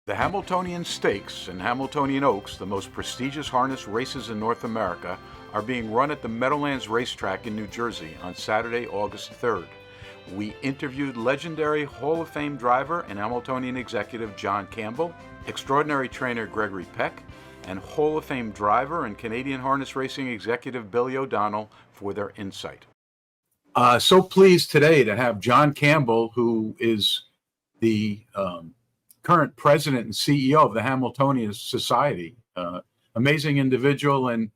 The Hambletonian Stakes and Hambletonian Oaks, the most prestigious harness races in North America, are being run at the Meadowlands Racetrack in New Jersey on Saturday, August 3rd. We interviewed legendary Hall of Fame driver and Hambletonian executive John Campbell, extraordinary trainer Gregory Peck, and Hall of Fame driver and Canadian harness racing executive Billy O'Donnell for their insight. So pleased today to have John Campbell, who is the current president and CEO of the Hambletonian Society. Amazing individual, and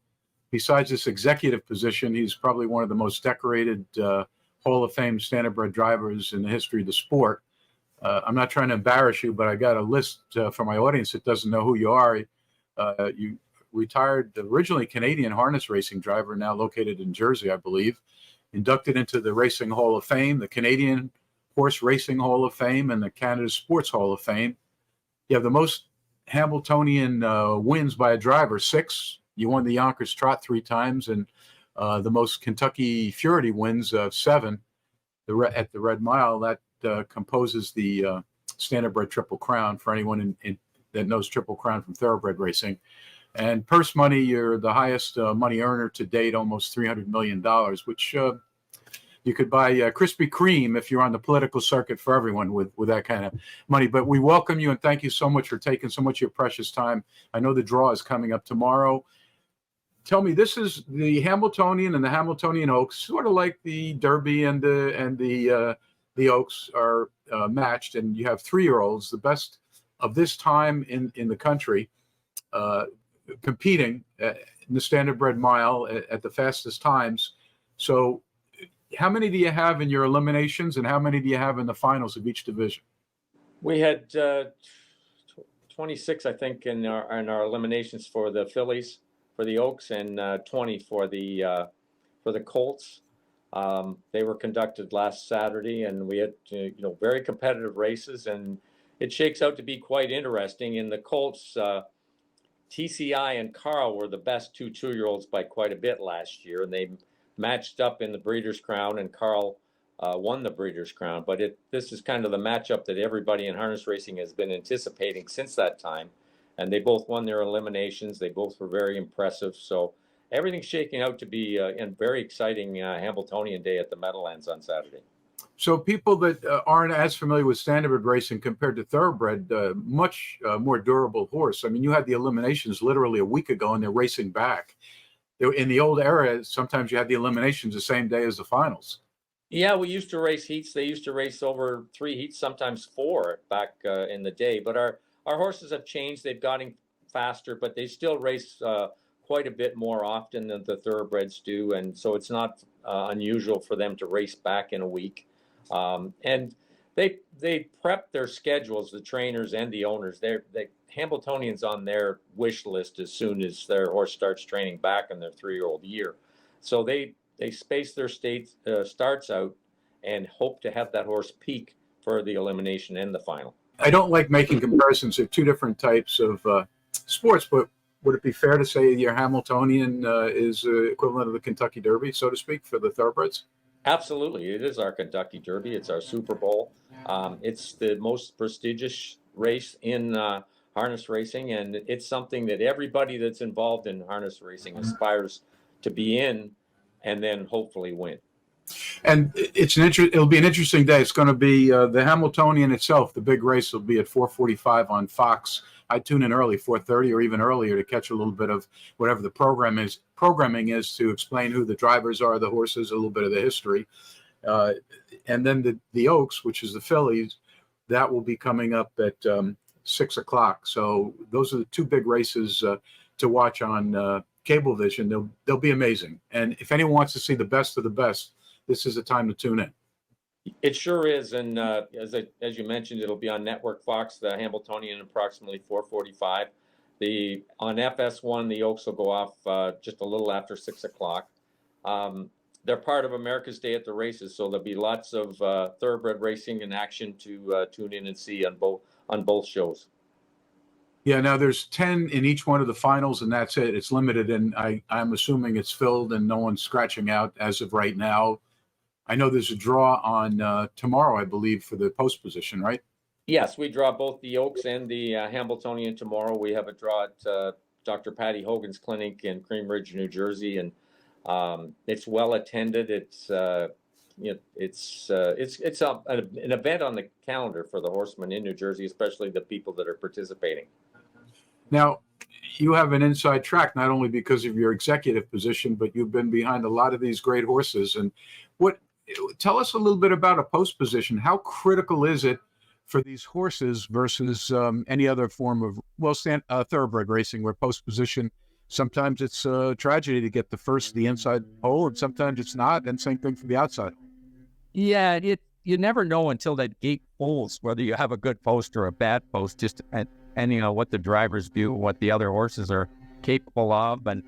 besides this executive position, he's probably one of the most decorated Hall of Fame standardbred drivers in the history of the sport. I'm not trying to embarrass you, but I got a list for my audience that doesn't know who you are. You retired originally Canadian harness racing driver, now located in Jersey, I believe. Inducted into the Racing Hall of Fame, the Canadian Horse Racing Hall of Fame, and the Canada Sports Hall of Fame. You have the most Hambletonian wins by a driver, 6. You won the Yonkers Trot 3 times, and the most Kentucky Fury wins, 7. At the Red Mile, that composes the Standardbred Triple Crown for anyone that knows Triple Crown from thoroughbred racing. And purse money, you're the highest money earner to date, almost $300 million, which you could buy Krispy Kreme if you're on the political circuit for everyone with that kind of money. But we welcome you and thank you so much for taking so much of your precious time. I know the draw is coming up tomorrow. Tell me, this is the Hambletonian and the Hambletonian Oaks, sort of like the Derby and the Oaks are matched, and you have 3-year-olds, the best of this time in the country, competing in the Standardbred Mile at the fastest times. So how many do you have in your eliminations, and how many do you have in the finals of each division? We had 26, I think, in our eliminations for the fillies, for the Oaks, and 20 for the colts. They were conducted last Saturday, and we had very competitive races, and it shakes out to be quite interesting. In the colts, TCI and Carl were the best 2-year-olds by quite a bit last year, and they matched up in the Breeders' Crown, and Carl won the Breeders' Crown. But this is kind of the matchup that everybody in harness racing has been anticipating since that time, and they both won their eliminations. They both were very impressive, so everything's shaking out to be a very exciting Hambletonian day at the Meadowlands on Saturday. So people that aren't as familiar with standardbred racing compared to thoroughbred, much more durable horse. I mean, you had the eliminations literally a week ago, and they're racing back. In the old era, sometimes you had the eliminations the same day as the finals. Yeah, we used to race heats. They used to race over 3 heats, sometimes 4 back in the day. But our horses have changed. They've gotten faster, but they still race quite a bit more often than the thoroughbreds do. And so it's not unusual for them to race back in a week. And they prep their schedules, the trainers and the owners. The Hambletonian's on their wish list as soon as their horse starts training back in their 3-year-old year. So they space their starts out and hope to have that horse peak for the elimination and the final. I don't like making comparisons of 2 different types of sports, but would it be fair to say your Hambletonian is equivalent of the Kentucky Derby, so to speak, for the thoroughbreds? Absolutely. It is our Kentucky Derby. It's our Super Bowl. It's the most prestigious race in harness racing, and it's something that everybody that's involved in harness racing aspires to be in and then hopefully win. And it'll be an interesting day. It's going to be the Hambletonian itself. The big race will be at 4:45 on Fox. I tune in early, 4:30 or even earlier, to catch a little bit of whatever the programming is to explain who the drivers are, the horses, a little bit of the history. And then the Oaks, which is the fillies, that will be coming up at 6 o'clock. So those are the 2 big races to watch on Cablevision. They'll be amazing. And if anyone wants to see the best of the best, this is the time to tune in. It sure is, and as you mentioned, it'll be on Network Fox, the Hambletonian, approximately 4:45. On FS1, the Oaks will go off just a little after 6 o'clock. They're part of America's Day at the Races, so there'll be lots of thoroughbred racing in action to tune in and see on both shows. Yeah, now there's 10 in each one of the finals, and that's it. It's limited, and I'm assuming it's filled and no one's scratching out as of right now. I know there's a draw on tomorrow, I believe, for the post position, right? Yes, we draw both the Oaks and the Hambletonian tomorrow. We have a draw at Dr. Patty Hogan's clinic in Cream Ridge, New Jersey, and it's well attended. It's an event on the calendar for the horsemen in New Jersey, especially the people that are participating. Now, you have an inside track not only because of your executive position, but you've been behind a lot of these great horses. And tell us a little bit about a post position. How critical is it for these horses versus any other form of thoroughbred racing, where post position, sometimes it's a tragedy to get the inside pole, and sometimes it's not, and same thing for the outside. Yeah, you never know until that gate pulls whether you have a good post or a bad post, just depending on what the drivers do, what the other horses are capable of. And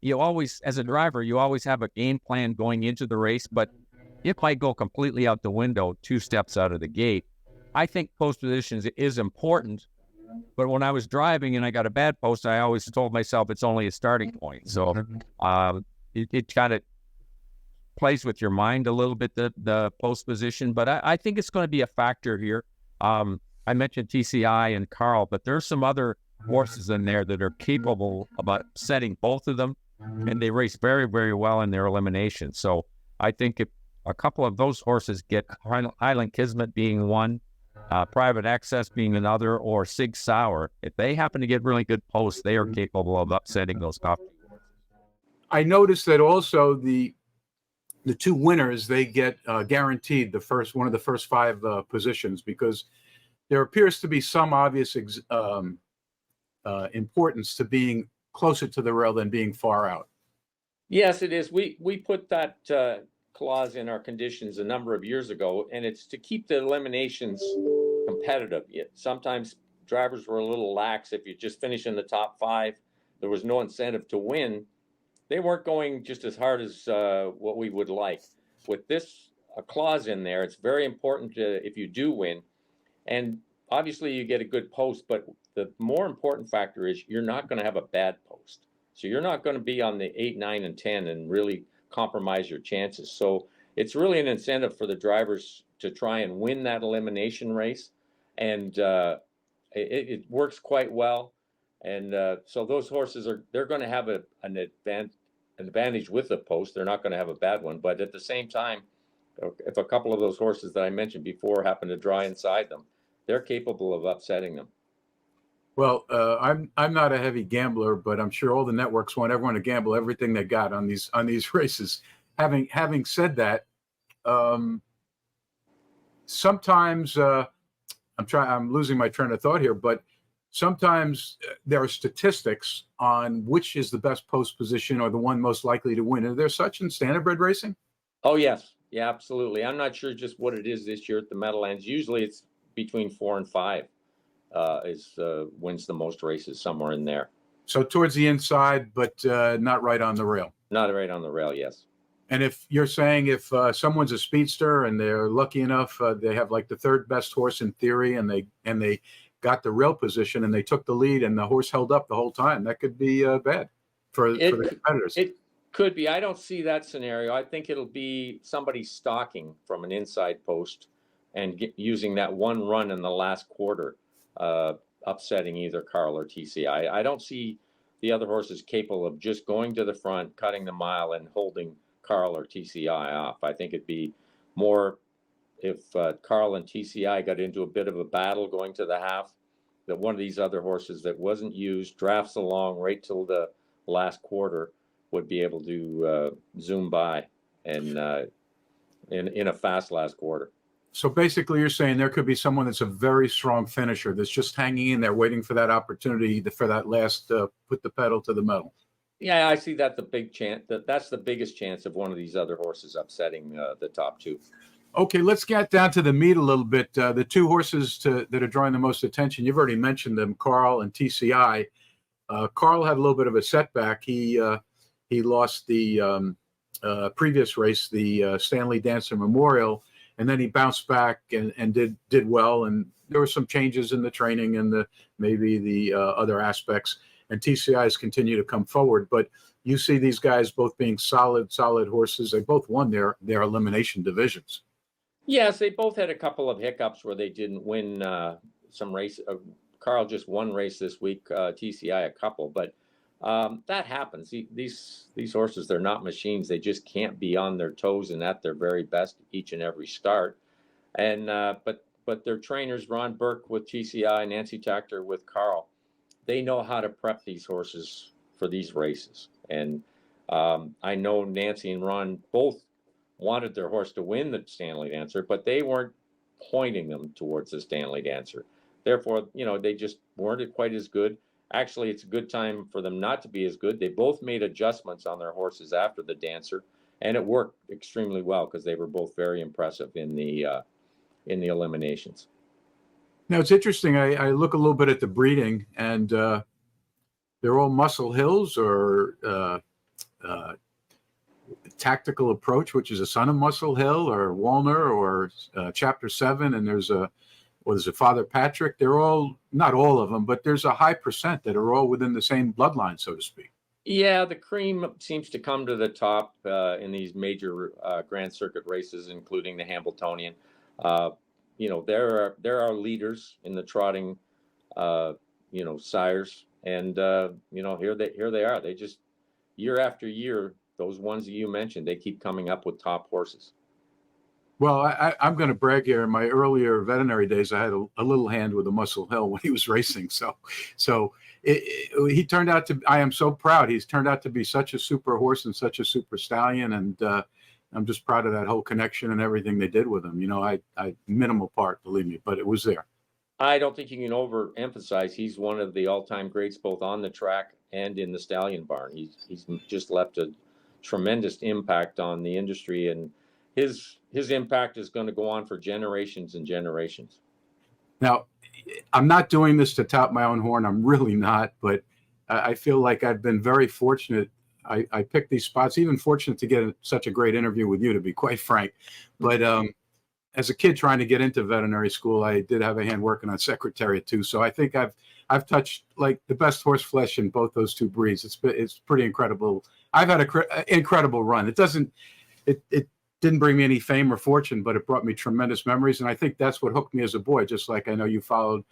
you always, as a driver, you always have a game plan going into the race, but it might go completely out the window 2 steps out of the gate. I think post positions is important, but when I was driving and I got a bad post, I always told myself it's only a starting point. So it kind of plays with your mind a little bit, the post position, but I think it's going to be a factor here. I mentioned TCI and Carl, but there's some other horses in there that are capable of upsetting both of them, and they race very, very well in their elimination. So I think if a couple of those horses get, Highland Kismet being one, Private Access being another, or Sig Sauer, if they happen to get really good posts, they are capable of upsetting those top. I noticed that also the 2 winners, they get guaranteed one of the first 5 positions, because there appears to be some obvious importance to being closer to the rail than being far out. Yes, it is. We put that clause in our conditions a number of years ago, and it's to keep the eliminations competitive. Sometimes drivers were a little lax. If you just finish in the top 5, there was no incentive to win. They weren't going just as hard as what we would like. With this clause in there, it's very important if you do win. And obviously you get a good post, but the more important factor is you're not going to have a bad post. So you're not going to be on the 8, 9, and 10 and really compromise your chances. So it's really an incentive for the drivers to try and win that elimination race. And it works quite well. And so those horses they're going to have an advantage with the post. They're not going to have a bad one. But at the same time, if a couple of those horses that I mentioned before happen to draw inside them, they're capable of upsetting them. Well, I'm not a heavy gambler, but I'm sure all the networks want everyone to gamble everything they got on these races. Having said that, sometimes I'm losing my train of thought here, but sometimes there are statistics on which is the best post position or the one most likely to win. Are there such in standardbred racing? Oh, yes. Yeah, absolutely. I'm not sure just what it is this year at the Meadowlands. Usually it's between 4 and 5 wins the most races, somewhere in there. So towards the inside, but not right on the rail. Not right on the rail, yes. And if you're saying if someone's a speedster and they're lucky enough, they have like the 3rd best horse in theory, and they got the rail position and they took the lead and the horse held up the whole time, that could be bad for the competitors. It could be. I don't see that scenario. I think it'll be somebody stalking from an inside post and using that one run in the last quarter, upsetting either Carl or TCI. I don't see the other horses capable of just going to the front, cutting the mile, and holding Carl or TCI off. I think it'd be more if Carl and TCI got into a bit of a battle going to the half, that one of these other horses that wasn't used drafts along right till the last quarter would be able to zoom by and in a fast last quarter. So basically you're saying there could be someone that's a very strong finisher that's just hanging in there waiting for that opportunity for that last put the pedal to the metal. Yeah, I see that the big chance that's the biggest chance of one of these other horses upsetting the top 2. Okay, let's get down to the meat a little bit. The 2 horses that are drawing the most attention, you've already mentioned them, Carl and TCI. Carl had a little bit of a setback. He lost the previous race, the Stanley Dancer Memorial, and then he bounced back and did well. And there were some changes in the training and maybe the other aspects. And TCI's continue to come forward. But you see these guys both being solid horses. They both won their elimination divisions. Yes, they both had a couple of hiccups where they didn't win some race. Carl just one race this week, TCI a couple, but that happens. These horses, they're not machines. They just can't be on their toes and at their very best each and every start. And but their trainers, Ron Burke with TCI, Nancy Tactor with Carl, they know how to prep these horses for these races. And I know Nancy and Ron both wanted their horse to win the Stanley Dancer, but they weren't pointing them towards the Stanley Dancer. Therefore, they just weren't quite as good. Actually, it's a good time for them not to be as good. They both made adjustments on their horses after the Dancer, and it worked extremely well because they were both very impressive in the eliminations. Now it's interesting. I look a little bit at the breeding, and they're all Muscle Hills or Tactical Approach, which is a son of Muscle Hill, or Walner, or Chapter 7, and there's a Father Patrick. They're all, not all of them, but there's a high percent that are all within the same bloodline, so to speak. Yeah, the cream seems to come to the top in these major Grand Circuit races, including the Hambletonian. There are leaders in the trotting, sires, and here they are. They just, year after year, those ones that you mentioned, they keep coming up with top horses. Well, I'm going to brag here. In my earlier veterinary days, I had a little hand with a Muscle Hill when he was racing. So he turned out to. I am so proud. He's turned out to be such a super horse and such a super stallion, and I'm just proud of that whole connection and everything they did with him. I minimal part, believe me, but it was there. I don't think you can overemphasize. He's one of the all-time greats, both on the track and in the stallion barn. He's just left a tremendous impact on the industry, and his impact is going to go on for generations and generations. Now, I'm not doing this to tout my own horn. I'm really not, but I feel like I've been very fortunate. I picked these spots, even fortunate to get such a great interview with you, to be quite frank. But as a kid trying to get into veterinary school, I did have a hand working on Secretariat too. So I think I've touched like the best horse flesh in both those two breeds. It's pretty incredible. I've had an incredible run. It didn't bring me any fame or fortune, but it brought me tremendous memories. And I think that's what hooked me as a boy, just like I know you followed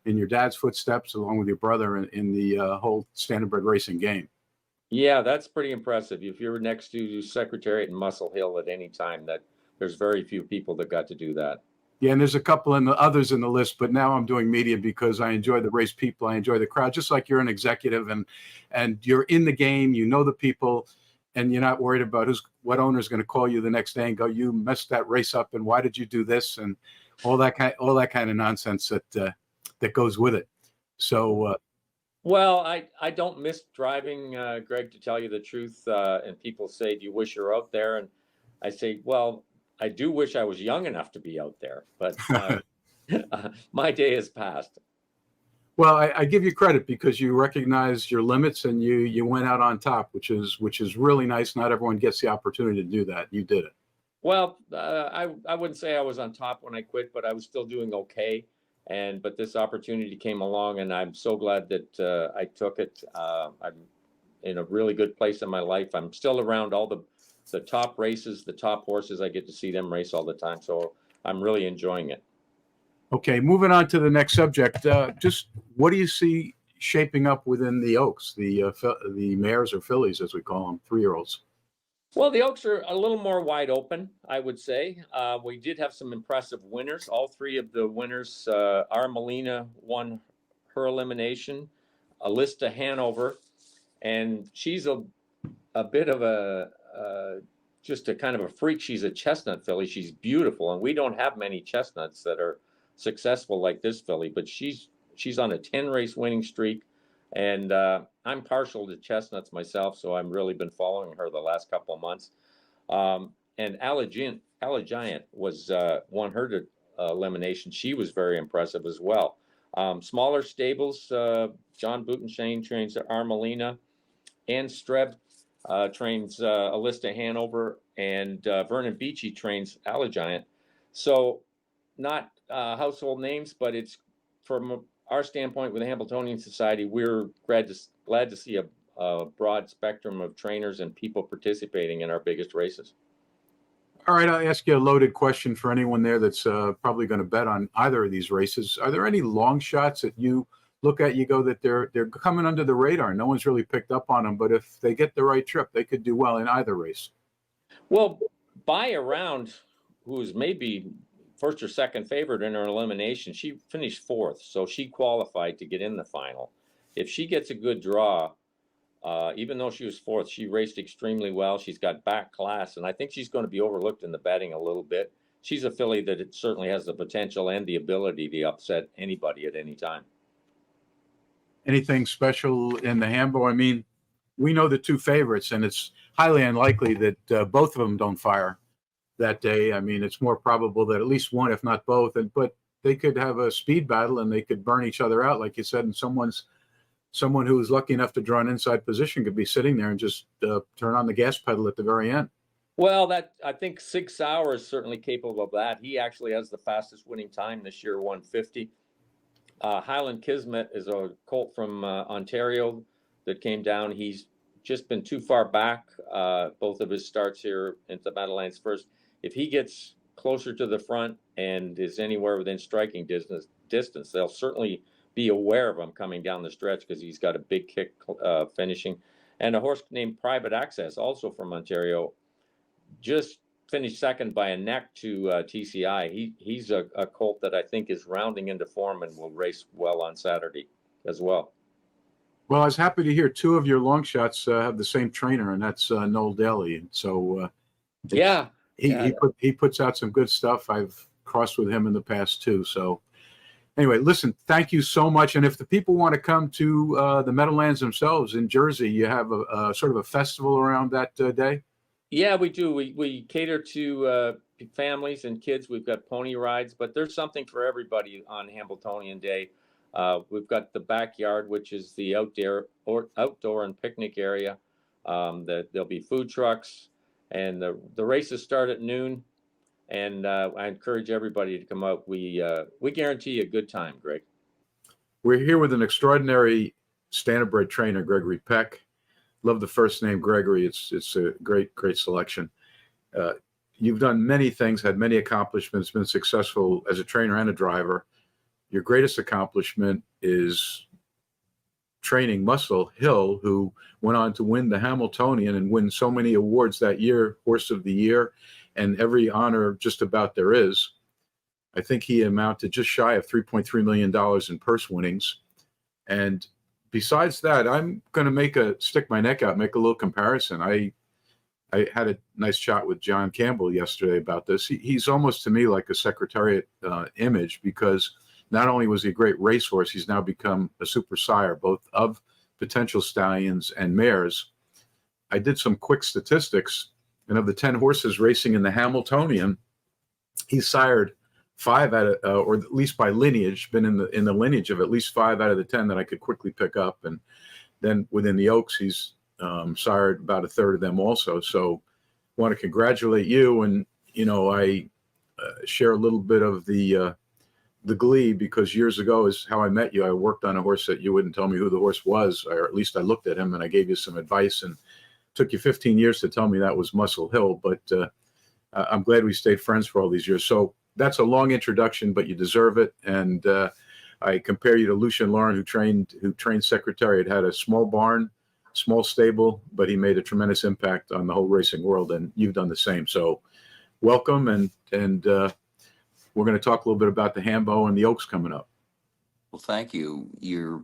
in your dad's footsteps along with your brother in the whole standardbred racing game. Yeah, that's pretty impressive. If you're next to Secretariat and Muscle Hill at any time, that there's very few people that got to do that. Yeah, and there's a couple in the others in the list, but now I'm doing media because I enjoy the race people, I enjoy the crowd, just like you're an executive and you're in the game, you know the people, and you're not worried about what owner's going to call you the next day and go, you messed that race up, and why did you do this, and all that kind of nonsense that goes with it. So. Well, I don't miss driving, Greg, to tell you the truth. And people say, do you wish you were out there? And I say, well, I do wish I was young enough to be out there, but my day has passed. Well, I give you credit because you recognize your limits and you went out on top, which is really nice. Not everyone gets the opportunity to do that. You did it. Well, I wouldn't say I was on top when I quit, but I was still doing okay. But this opportunity came along, and I'm so glad that I took it. I'm in a really good place in my life. I'm still around all the top races, the top horses. I get to see them race all the time, so I'm really enjoying it. Okay, moving on to the next subject. Just what do you see shaping up within the Oaks, the mares or fillies, as we call them, 3-year-olds? Well, the Oaks are a little more wide open, I would say. We did have some impressive winners. All three of the winners, Melina won her elimination, Alysta Hanover, and she's a bit of just a kind of a freak. She's a chestnut filly. She's beautiful, and we don't have many chestnuts that are successful like this filly, but she's on a 10-race winning streak. And I'm partial to chestnuts myself, so I've really been following her the last couple of months. And Allegiant was won her elimination. She was very impressive as well. Smaller stables, John Butenshane trains Armelina. Ann Streb trains Alysta Hanover, and Vernon Beachy trains Allegiant. So not household names, but it's from our standpoint with the Hambletonian Society, we're glad to see a broad spectrum of trainers and people participating in our biggest races. All right, I'll ask you a loaded question for anyone there that's probably going to bet on either of these races. Are there any long shots that you look at, you go that they're coming under the radar? No one's really picked up on them, but if they get the right trip, they could do well in either race. Well, Buy Around, who's maybe first or second favorite in her elimination, she finished fourth, so she qualified to get in the final. If she gets a good draw, even though she was fourth, she raced extremely well. She's got back class, and I think she's going to be overlooked in the betting a little bit. She's a filly that it certainly has the potential and the ability to upset anybody at any time. Anything special in the Hambo? I mean, we know the two favorites, and it's highly unlikely that both of them don't fire that day. I mean, it's more probable that at least one, if not both, but they could have a speed battle and they could burn each other out, like you said, and someone who is lucky enough to draw an inside position could be sitting there and just turn on the gas pedal at the very end. Well, I think 6 hours certainly capable of that. He actually has the fastest winning time this year, 1:50. Highland Kismet is a colt from Ontario that came down. He's just been too far back, both of his starts here into Meadowlands first. If he gets closer to the front and is anywhere within striking distance, they'll certainly be aware of him coming down the stretch because he's got a big kick finishing. And a horse named Private Access, also from Ontario, just finished second by a neck to TCI. He's a colt that I think is rounding into form and will race well on Saturday as well. Well, I was happy to hear two of your long shots have the same trainer, and that's Noel Daly. So he puts out some good stuff. I've crossed with him in the past too. So anyway, listen, thank you so much. And if the people want to come to the Meadowlands themselves in Jersey, you have a sort of a festival around that day? Yeah, we do. We cater to families and kids. We've got pony rides, but there's something for everybody on Hambletonian Day. We've got the backyard, which is the outdoor and picnic area. There'll be food trucks, and the races start at noon. And I encourage everybody to come out. We guarantee a good time, Greg. We're here with an extraordinary standardbred trainer, Gregory Peck. Love the first name, Gregory. It's a great selection. You've done many things, had many accomplishments, been successful as a trainer and a driver. Your greatest accomplishment is training Muscle Hill, who went on to win the Hambletonian and win so many awards that year, Horse of the Year, and every honor just about there is. I think he amounted just shy of $3.3 million in purse winnings. And besides that, I'm going to stick my neck out, make a little comparison. I had a nice chat with John Campbell yesterday about this. He's almost to me like a Secretariat image, because not only was he a great racehorse, he's now become a super sire, both of potential stallions and mares. I did some quick statistics, and of the 10 horses racing in the Hambletonian, he's sired 5 out of, or at least by lineage, been in the lineage of at least 5 out of the 10 that I could quickly pick up. And then within the Oaks, he's sired about a third of them also. So I want to congratulate you. And, I share a little bit of the glee, because years ago is how I met you. I worked on a horse that you wouldn't tell me who the horse was, or at least I looked at him and I gave you some advice, and it took you 15 years to tell me that was Muscle Hill. But I'm glad we stayed friends for all these years. So that's a long introduction, but you deserve it. And I compare you to Lucien Lauren, who trained Secretariat, had a small barn, small stable, but he made a tremendous impact on the whole racing world, and you've done the same. So welcome, and we're going to talk a little bit about the Hambo and the Oaks coming up. Well, thank you. You're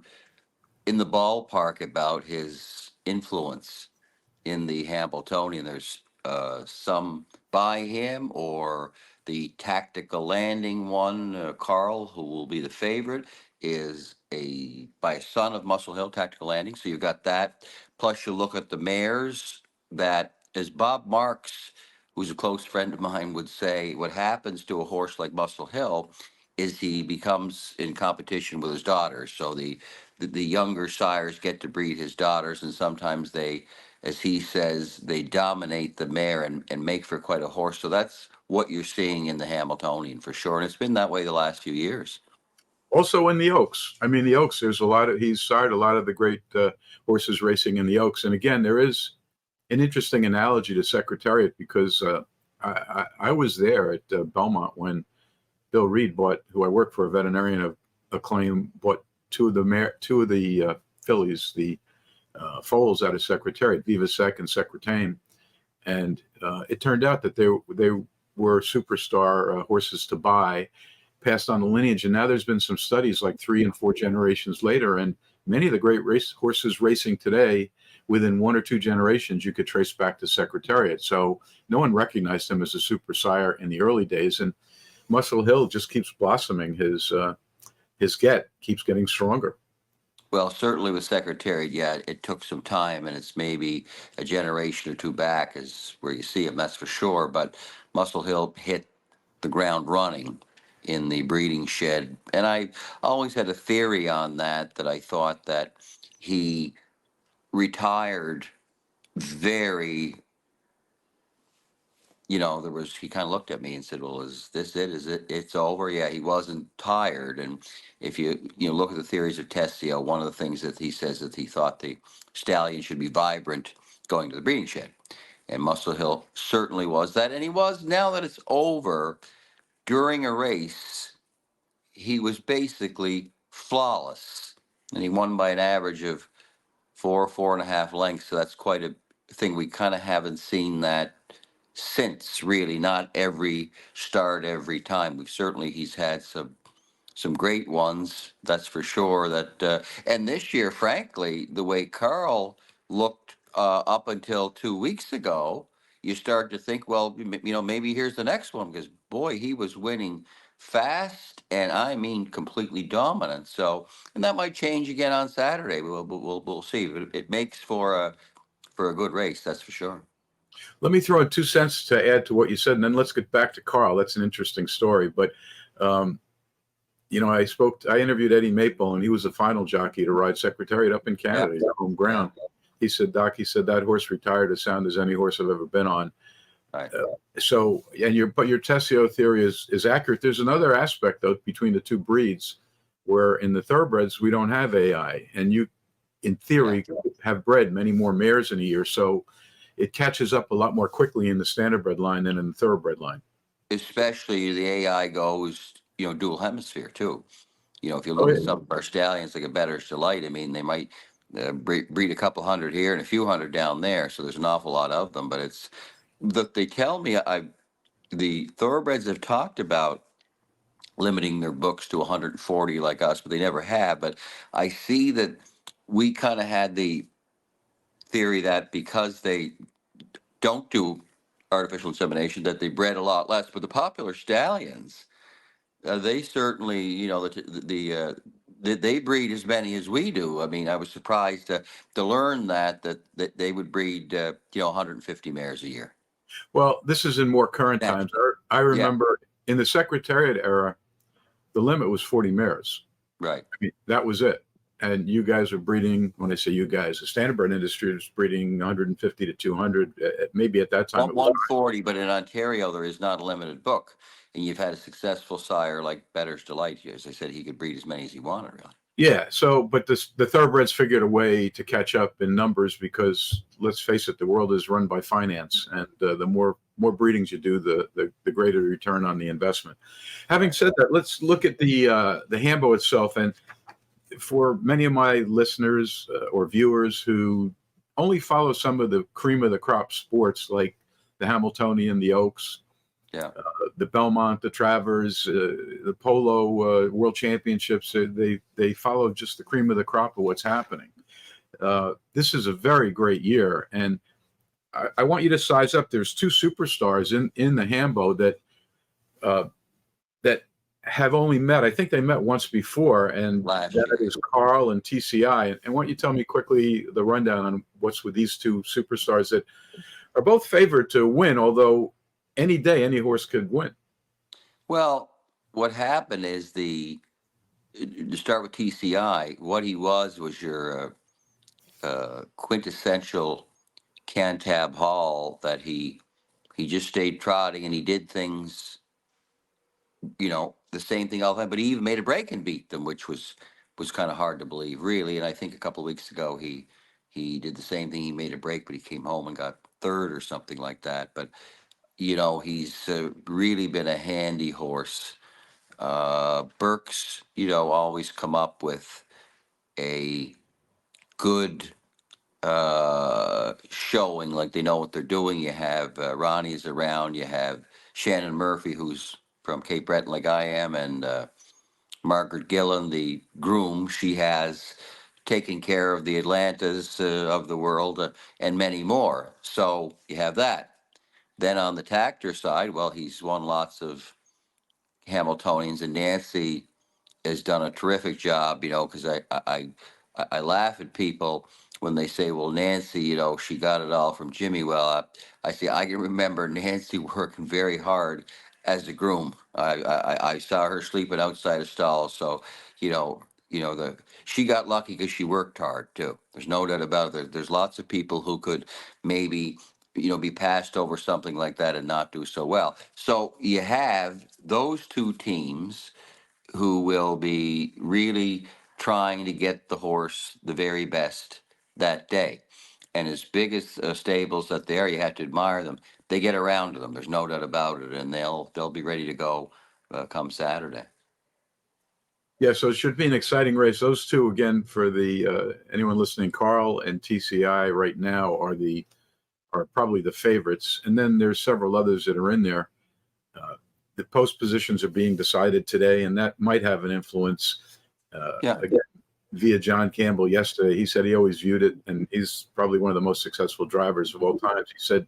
in the ballpark about his influence in the Hambletonian. There's some by him, or the Tactical Landing one, Carl, who will be the favorite, is by a son of Muscle Hill, Tactical Landing. So you've got that. Plus you look at the mares that, as Bob Marks, who's a close friend of mine, would say, what happens to a horse like Muscle Hill is he becomes in competition with his daughters. So the younger sires get to breed his daughters, and sometimes they, as he says, they dominate the mare and make for quite a horse. So that's what you're seeing in the Hambletonian for sure. And it's been that way the last few years. Also in the Oaks. I mean, the Oaks, he's sired a lot of the great horses racing in the Oaks. And again, there is an interesting analogy to Secretariat, because I was there at Belmont when Bill Reed bought, who I work for, a veterinarian of acclaim, bought two of the fillies, the foals out of Secretariat, Viva Sec and Secretane, and it turned out that they were superstar horses to buy, passed on the lineage, and now there's been some studies like 3 and 4 generations later, and many of the great race horses racing today, within 1 or 2 generations, you could trace back to Secretariat. So no one recognized him as a super sire in the early days, and Muscle Hill just keeps blossoming. His get keeps getting stronger. Well, certainly with Secretariat, yeah, it took some time, and it's maybe a generation or two back is where you see him, that's for sure. But Muscle Hill hit the ground running in the breeding shed. And I always had a theory on that, that I thought that he retired very, he kind of looked at me and said, well, is this it? Is it, it's over? Yeah, he wasn't tired. And if you look at the theories of Tessio, one of the things that he says that he thought the stallion should be vibrant going to the breeding shed. And Muscle Hill certainly was that. And he was, now that it's over, during a race, he was basically flawless. And he won by an average of 4.5 lengths. So that's quite a thing. We kind of haven't seen that since, really. Not every start every time. He's had some great ones, that's for sure. That and this year, frankly, the way Carl looked up until 2 weeks ago, you start to think, well, maybe here's the next one, because boy, he was winning fast, and I mean completely dominant. So, and that might change again on Saturday. We'll see. But it makes for a good race, that's for sure. Let me throw in 2 cents to add to what you said, and then let's get back to Carl. That's an interesting story. But, I interviewed Eddie Maple, and he was the final jockey to ride Secretariat up in Canada, his home ground. Yeah. He said, Doc, that horse retired as sound as any horse I've ever been on. Right. But your Tessio theory is accurate. There's another aspect, though, between the two breeds, where in the thoroughbreds, we don't have AI. And you, in theory, have bred many more mares in a year. So it catches up a lot more quickly in the standardbred line than in the thoroughbred line. Especially the AI goes, dual hemisphere too. If you look at some of our stallions, like a Bettor's Delight, I mean, they might breed a couple hundred here and a few hundred down there. So there's an awful lot of them. But it's that they tell me, the thoroughbreds have talked about limiting their books to 140 like us, but they never have. But I see that we kind of had the theory that because they don't do artificial insemination, that they bred a lot less. But the popular stallions, they certainly, they breed as many as we do. I mean, I was surprised to learn that they would breed, 150 mares a year. Well, this is in more current times. I remember in the Secretariat era, the limit was 40 mares. Right. I mean, that was it. And you guys are breeding, when I say you guys, the standardbred industry is breeding 150 to 200. Maybe at that time it was 140, but in Ontario, there is not a limited book. And you've had a successful sire like Bettor's Delight. As I said, he could breed as many as he wanted, really. Yeah. So, but the thoroughbreds figured a way to catch up in numbers because, let's face it, the world is run by finance. And the more breedings you do, the greater the return on the investment. Having said that, let's look at the Hambo itself. And for many of my listeners or viewers who only follow some of the cream of the crop sports like the Hambletonian, the Oaks, the Belmont, the Travers, the Polo World Championships, they follow just the cream of the crop of what's happening. This is a very great year, and I want you to size up. There's 2 superstars in the Hambo that have only met. I think they met once before, and that is Carl and TCI. And why don't you tell me quickly the rundown on what's with these 2 superstars that are both favored to win, although any day any horse could win. Well, what happened is to start with TCI, what he was your quintessential Cantab Hall, that he just stayed trotting and he did things, the same thing all the time, but he even made a break and beat them, which was kind of hard to believe, really. And I think a couple of weeks ago he did the same thing. He made a break, but he came home and got third or something like that. But he's really been a handy horse. Burke's, always come up with a good showing, like they know what they're doing. You have Ronnie's around, you have Shannon Murphy, who's from Cape Breton like I am, and Margaret Gillen, the groom. She has taken care of the Atlantas of the world, and many more. So you have that. Then on the Tactor side, well, he's won lots of Hamiltonians, and Nancy has done a terrific job, because I laugh at people when they say, well, Nancy, she got it all from Jimmy. Well, I say, I can remember Nancy working very hard as a groom. I saw her sleeping outside a stall. So, she got lucky because she worked hard too. There's no doubt about it. There's lots of people who could maybe, be passed over something like that and not do so well. So you have those two teams who will be really trying to get the horse the very best that day. And as big as stables that they are, you have to admire them. They get around to them. There's no doubt about it, and they'll be ready to go come Saturday. Yeah, so it should be an exciting race. Those two, again, for the anyone listening, Carl and TCI right now are probably the favorites, and then there's several others that are in there. The post positions are being decided today, and that might have an influence. Yeah. Again, via John Campbell yesterday, he said he always viewed it, and he's probably one of the most successful drivers of all time. He said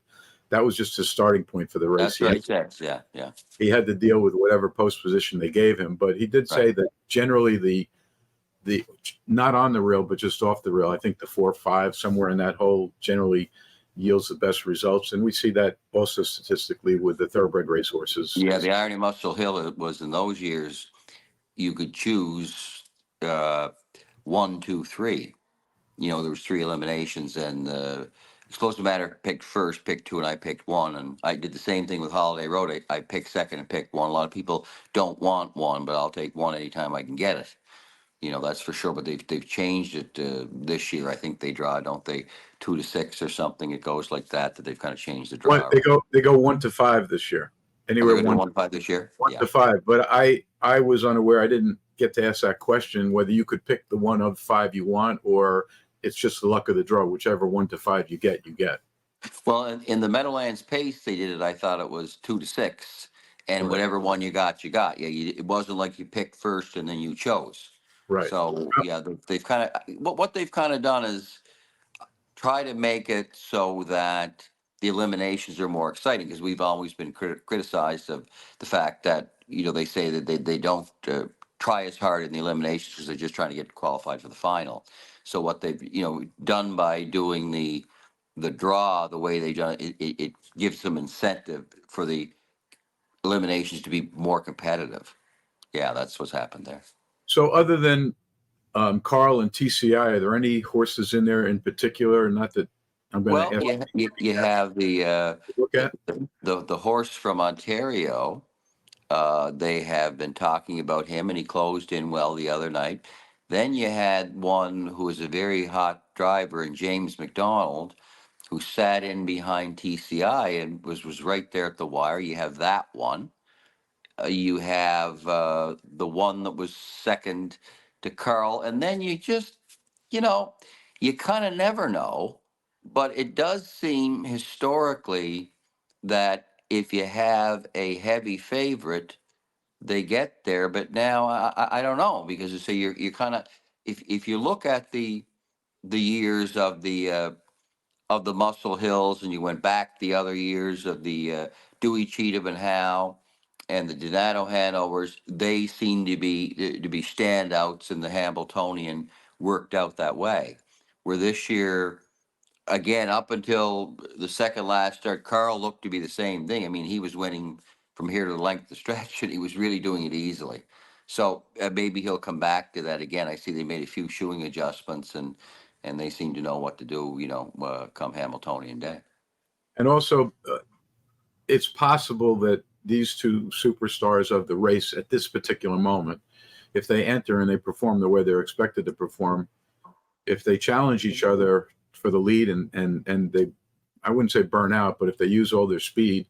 that was just his starting point for the race. That's what he said. Yeah. He had to deal with whatever post position they gave him, but he did say Right. that generally the not on the rail, but just off the rail, I think the 4-5 somewhere in that hole generally yields the best results, and we see that also statistically with the thoroughbred racehorses. Yeah, the Irony Muscle Hill was in those years. You could choose 1, 2, 3. There was 3 eliminations, and Explosive Matter picked first, picked 2, and I picked 1. And I did the same thing with Holiday Road. I picked second and picked 1. A lot of people don't want 1, but I'll take 1 anytime I can get it. That's for sure. But they've changed it this year. I think they draw, don't they, 2 to 6 or something. It goes like that. That they've kind of changed the draw. They go 1 to 5 this year. Anywhere They're 1 to 5 this year. 1 to 5. But I was unaware. I didn't get to ask that question whether you could pick the one of 5 you want, or it's just the luck of the draw. Whichever 1 to 5 you get, you get. Well, in the Meadowlands Pace, they did it. I thought it was 2 to 6, and Right. whatever one you got, you got. Yeah, it wasn't like you picked first and then you chose. Right. So yeah, they've kind of what they've kind of done is try to make it so that the eliminations are more exciting, because we've always been criticized of the fact that they say that they don't try as hard in the eliminations because they're just trying to get qualified for the final. So what they've done by doing the draw the way they've done it gives them incentive for the eliminations to be more competitive. Yeah, that's what's happened there. So other than Carl and TCI, are there any horses in there in particular? Not that I'm going to ask. You have Look at the horse from Ontario. They have been talking about him, and he closed in well the other night. Then you had one who was a very hot driver, in James McDonald, who sat in behind TCI and was right there at the wire. You have that one. You have the one that was second to Carl, and then you just, you kind of never know. But it does seem historically that if you have a heavy favorite, they get there. But now I don't know, because you say you're kind of, if you look at the years of the Muscle Hills, and you went back the other years of the Dewey Cheatham and Howe and the Donato Hanovers, they seem to be standouts, in the Hambletonian worked out that way. Where this year, again, up until the second last start, Carl looked to be the same thing. I mean, he was winning from here to the length of the stretch, and he was really doing it easily. So maybe he'll come back to that again. I see they made a few shoeing adjustments, and they seem to know what to do, come Hambletonian Day. And also, it's possible that these two superstars of the race at this particular moment, if they enter and they perform the way they're expected to perform, if they challenge each other for the lead and they, I wouldn't say burn out, but if they use all their speed,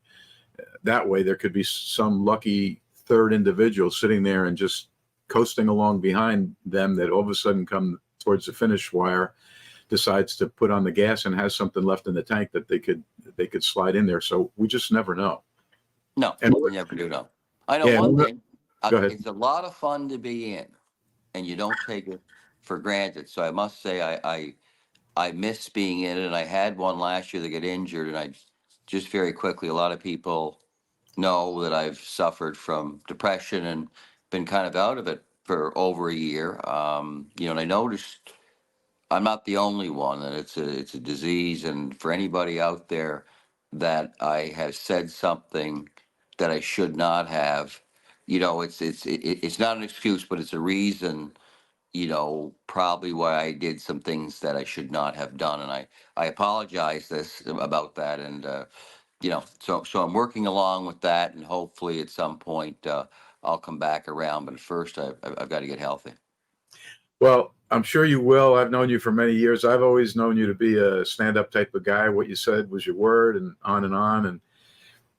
that way there could be some lucky third individual sitting there and just coasting along behind them that all of a sudden come towards the finish wire, decides to put on the gas and has something left in the tank that they could slide in there. So we just never know. No, And you never do know. I know yeah, one thing. go ahead. It's a lot of fun to be in, and you don't take it for granted. So I must say, I miss being in it. And I had one last year that got injured, and I just very quickly. A lot of people know that I've suffered from depression and been kind of out of it for over a year. And I noticed I'm not the only one, and it's a disease. And for anybody out there that I have said something that I should not have, it's not an excuse, but it's a reason. Probably why I did some things that I should not have done, and I apologize about that, and so I'm working along with that, and hopefully at some point I'll come back around. But first, I've got to get healthy. Well, I'm sure you will. I've known you for many years. I've always known you to be a stand-up type of guy. What you said was your word, and on and on. And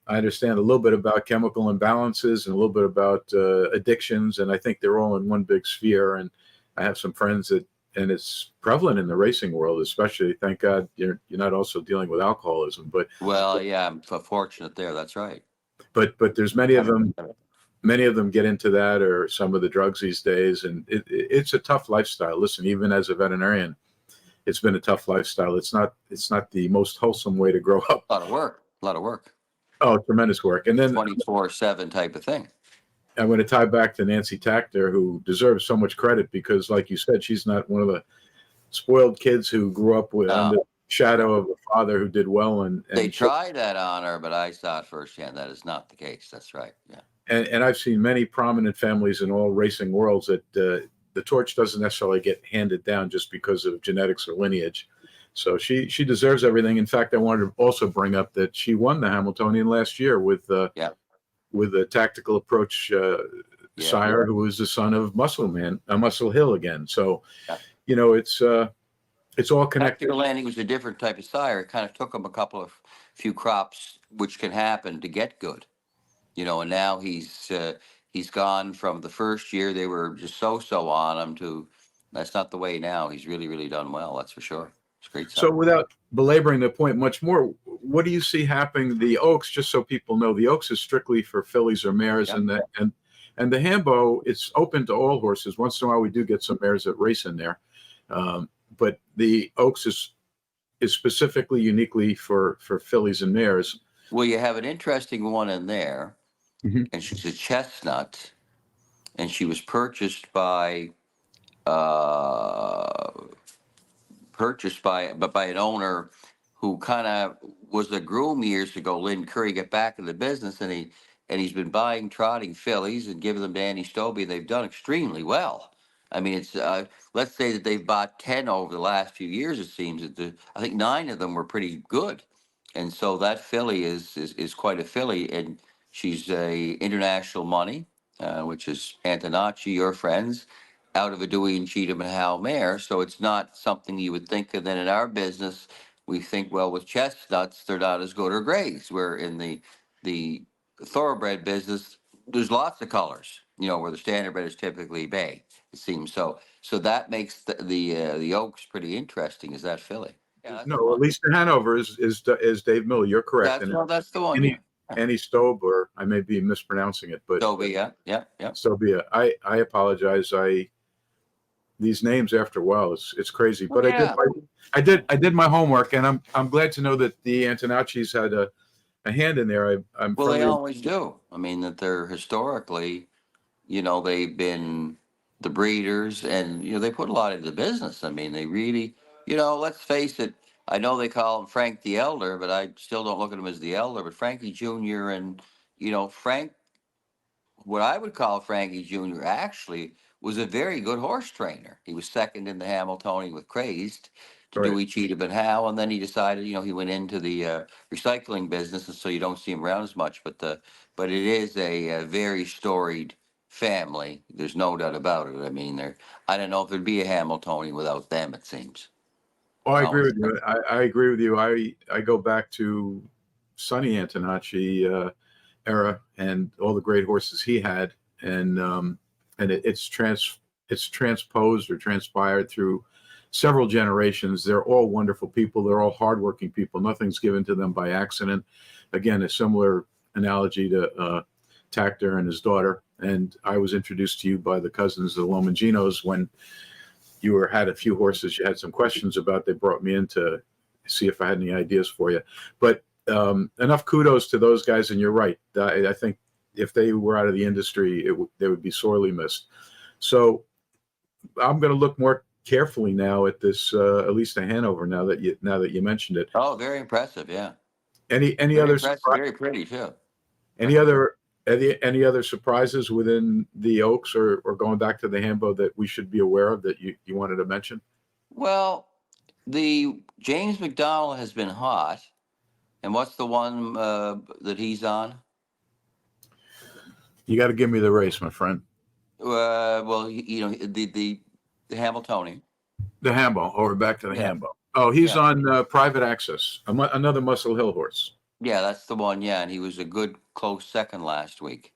I understand a little bit about chemical imbalances and a little bit about addictions, and I think they're all in one big sphere. And I have some friends and it's prevalent in the racing world, especially. Thank God you're not also dealing with alcoholism. But Well, yeah, I'm fortunate there. That's right. but there's many of them. Many of them get into that or some of the drugs these days, and it's a tough lifestyle. Listen, even as a veterinarian, it's been a tough lifestyle. It's not the most wholesome way to grow up. A lot of work. Oh, tremendous work. And then 24/7 type of thing. I'm going to tie back to Nancy Tackner, who deserves so much credit because, like you said, she's not one of the spoiled kids who grew up with under the shadow of a father who did well. And they tried that on her, but I saw it firsthand. That is not the case. That's right. Yeah. And I've seen many prominent families in all racing worlds that the torch doesn't necessarily get handed down just because of genetics or lineage. So she deserves everything. In fact, I wanted to also bring up that she won the Hambletonian last year with a tactical approach sire, who was the son of Muscle Hill again. So, it's all connected. Tactical landing was a different type of sire. It kind of took him a few crops, which can happen, to get good. And now he's gone from the first year they were just so on him to that's not the way now. He's really, really done well. That's for sure. It's great. So without belaboring the point much more, what do you see happening? The Oaks, just so people know, the Oaks is strictly for fillies or mares, and the Hambo, it's open to all horses. Once in a while, we do get some mares that race in there, but the Oaks is specifically uniquely for fillies and mares. Well, you have an interesting one in there. Mm-hmm. And she's a chestnut, and she was purchased by an owner who kind of was a groom years ago. Lynn Curry got back in the business, and he's been buying trotting fillies and giving them to Annie Stobie. They've done extremely well. I mean, it's let's say that they've bought 10 over the last few years. It seems that I think 9 of them were pretty good, and so that filly is quite a filly. And she's a international money, which is Antonacci, your friends, out of a Dewey and Cheatham and Howe mare. So it's not something you would think of. Then in our business, we think, well, with chestnuts, they're not as good or grays. Where in the thoroughbred business, there's lots of colors. Where the standardbred is typically bay. It seems so. So that makes the Oaks pretty interesting. Is that filly? Yeah, no, at least in Hanover is Dave Miller. You're correct. That's the one. Annie Stobe, or I may be mispronouncing it, but Stobie, yeah. Stobie. I apologize. These names after a while, it's crazy. But I did my homework, and I'm glad to know that the Antonacci's had a hand in there. They always do. I mean, that they're historically, they've been the breeders, and they put a lot into the business. I mean, they really, let's face it. I know they call him Frank the Elder, but I still don't look at him as the Elder. But Frankie Jr. and, Frank, what I would call Frankie Jr. actually was a very good horse trainer. He was second in the Hambletonian with Crazed to Dewey, Cheatham and Howe. And then he decided, he went into the recycling business. And so you don't see him around as much. But it is a very storied family. There's no doubt about it. I mean, I don't know if there'd be a Hambletonian without them, it seems. Oh, I agree with you. I agree with you. I go back to Sonny Antonacci. era and all the great horses he had, and it's transposed or transpired through several generations. They're all wonderful people. They're all hardworking people. Nothing's given to them by accident. Again, a similar analogy to Tactor and his daughter. And I was introduced to you by the cousins, the Lomanginos, when you had a few horses you had some questions about. They brought me in to see if I had any ideas for you. But enough kudos to those guys. And you're right. I think if they were out of the industry, they would be sorely missed. So I'm going to look more carefully now at this, at least at Hanover. Now that you mentioned it. Oh, very impressive. Yeah. Any Very other impressive, very pretty too. any other surprises within the Oaks or going back to the Hambo that we should be aware of that you wanted to mention? Well, the James McDonald has been hot, and what's the one that he's on? You got to give me the race, my friend. Well, the Hambletonian. The Hambo, or back to the Yeah. Hambo. Oh, he's Yeah. on Private Access, another Muscle Hill horse. Yeah, that's the one. Yeah, and he was a good close second last week.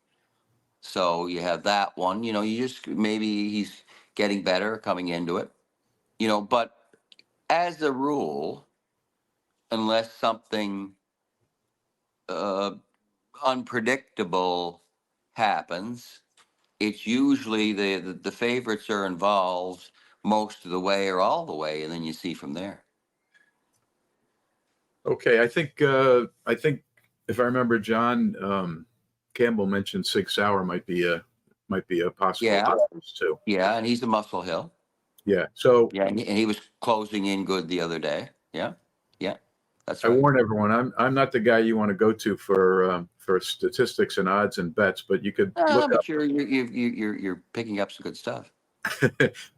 So you have that one. You just maybe he's getting better coming into it. But as a rule, unless something unpredictable happens, it's usually the favorites are involved most of the way or all the way, and then you see from there. Okay, I think if I remember, John Campbell mentioned Sig Sauer might be a possible horse too. Yeah, and he's a Muscle Hill. Yeah. So Yeah, and he was closing in good the other day. Yeah, that's I right. warn everyone, I'm not the guy you want to go to for statistics and odds and bets, but you could look But up. you're picking up some good stuff.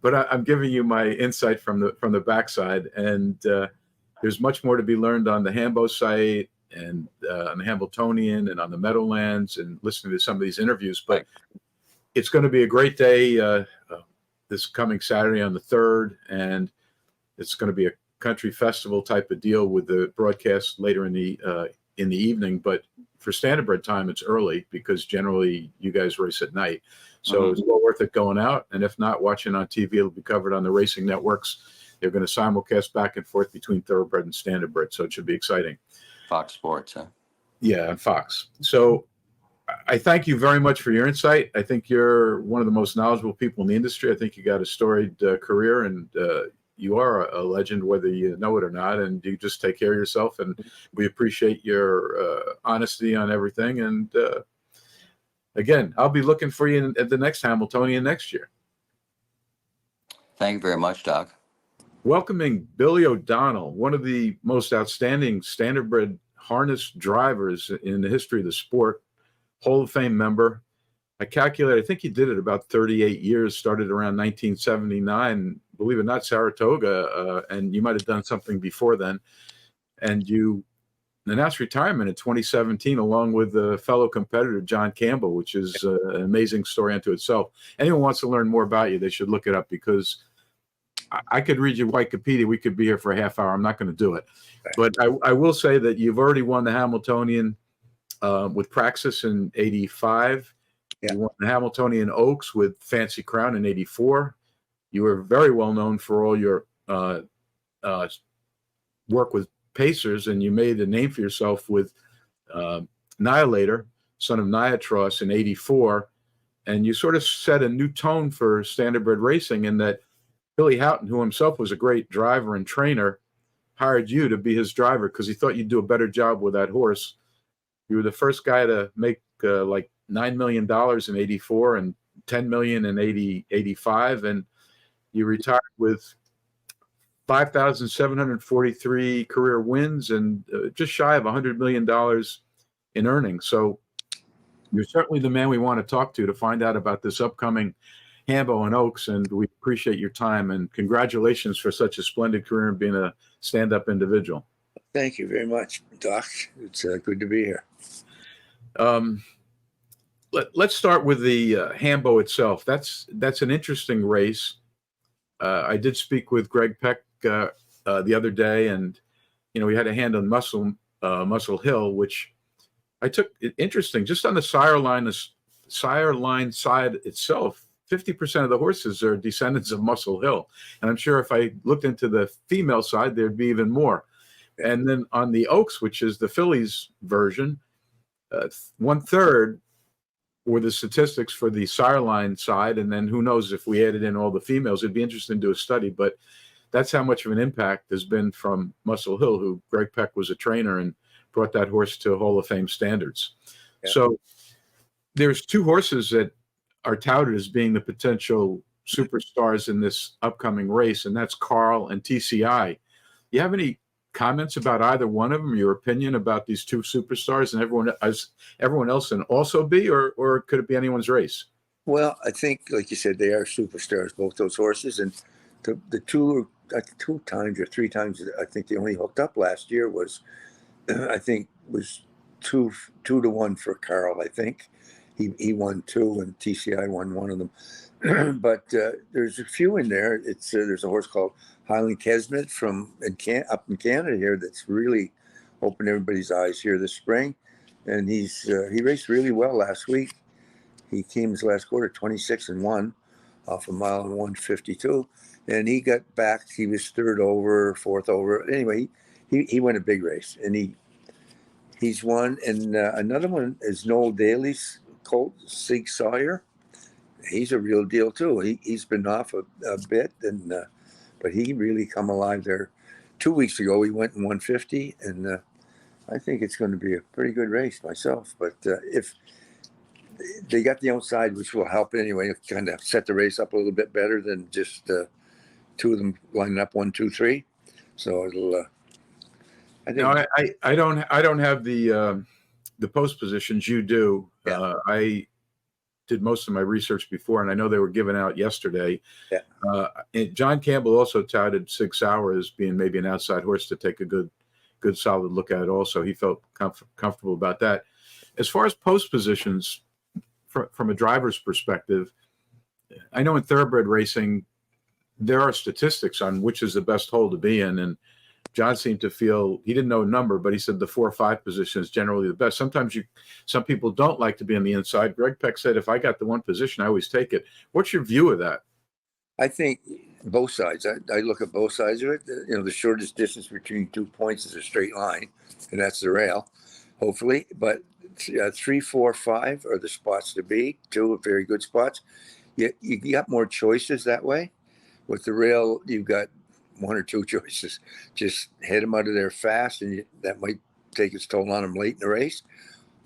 But I'm giving you my insight from the backside, and there's much more to be learned on the Hambo site and on the Hambletonian and on the Meadowlands, and listening to some of these interviews. But it's going to be a great day this coming Saturday on the 3rd, and it's going to be a country festival type of deal with the broadcast later in the evening. But for Standardbred time, it's early because generally you guys race at night. So It's well worth it going out. And if not, watching on TV, it'll be covered on the racing networks. They're going to simulcast back and forth between Thoroughbred and Standardbred. So it should be exciting. Fox Sports, huh? Yeah, and Fox. So I thank you very much for your insight. I think you're one of the most knowledgeable people in the industry. I think you got a storied career, and you are a legend, whether you know it or not. And you just take care of yourself. And we appreciate your honesty on everything. And again, I'll be looking for you at the next Hambletonian next year. Thank you very much, Doc. Welcoming Billy O'Donnell, one of the most outstanding Standardbred harness drivers in the history of the sport, Hall of Fame member. I calculate, I think he did it about 38 years, started around 1979, believe it or not, Saratoga, and you might have done something before then. And you announced retirement in 2017, along with a fellow competitor, John Campbell, which is an amazing story unto itself. Anyone wants to learn more about you, they should look it up, because I could read your Wikipedia. We could be here for a half hour. I'm not going to do it. But I will say that you've already won the Hambletonian with Praxis in 85. Yeah. You won the Hambletonian Oaks with Fancy Crown in 84. You were very well known for all your work with Pacers, and you made a name for yourself with Nihilator, son of Niatros, in 84. And you sort of set a new tone for Standardbred racing in that Billy Houghton, who himself was a great driver and trainer, hired you to be his driver because he thought you'd do a better job with that horse. You were the first guy to make like $9 million in 84 and $10 million in 85. And you retired with 5,743 career wins and just shy of $100 million in earnings. So you're certainly the man we want to talk to find out about this upcoming Hambo and Oaks, and we appreciate your time, and congratulations for such a splendid career and being a stand-up individual. Thank you very much, Doc. It's good to be here. Let's start with the Hambo itself. That's an interesting race. I did speak with Greg Peck the other day, and we had a hand on Muscle Hill, which I took it interesting just on the sire line side itself. 50% of the horses are descendants of Muscle Hill, and I'm sure if I looked into the female side, there'd be even more. And then on the Oaks, which is the fillies version, 1/3 were the statistics for the sire line side, and then who knows if we added in all the females, it'd be interesting to do a study. But that's how much of an impact has been from Muscle Hill, who Greg Peck was a trainer and brought that horse to Hall of Fame standards. Yeah. So there's two horses that are touted as being the potential superstars in this upcoming race, and that's Carl and TCI. You have any comments about either one of them, your opinion about these two superstars, and everyone else can also be, or could it be anyone's race? Well, I think, like you said, they are superstars, both those horses. And the two times or three times I think they only hooked up last year was, I think, was 2-1 for Carl. I think he won 2 and TCI won one of them. But there's a few in there. There's a horse called Highland Kesmet up in Canada here that's really opened everybody's eyes here this spring, and he raced really well last week. He came his last quarter 26-1 off a mile and 152, and he got back. He was third over, fourth over. Anyway, he won a big race, and he's won. And another one is Noel Daly's colt, Sig Sawyer. He's a real deal too. He's been off a bit, and but he really come alive there. 2 weeks ago, he went in 150, and I think it's going to be a pretty good race myself. But if they got the outside, which will help anyway, kind of set the race up a little bit better than just two of them lining up 1, 2, 3. So it'll. I think. No, I don't have the post positions. You do. Yeah. I did most of my research before, and I know they were given out yesterday. Yeah. And John Campbell also touted 6 Hour as being maybe an outside horse to take a good solid look at it. Also, he felt comfortable about that. As far as post positions, from a driver's perspective, I know in thoroughbred racing there are statistics on which is the best hole to be in, and John seemed to feel, he didn't know a number, but he said the 4 or 5 position is generally the best. Sometimes some people don't like to be on the inside. Greg Peck said, if I got the one position, I always take it. What's your view of that? I think both sides. I look at both sides of it. The shortest distance between 2 points is a straight line, and that's the rail, hopefully. But 3, 4, 5 are the spots to be. 2 are very good spots. You got more choices that way. With the rail, you've got 1 or 2 choices. Just head them out of there fast, and that might take its toll on them late in the race,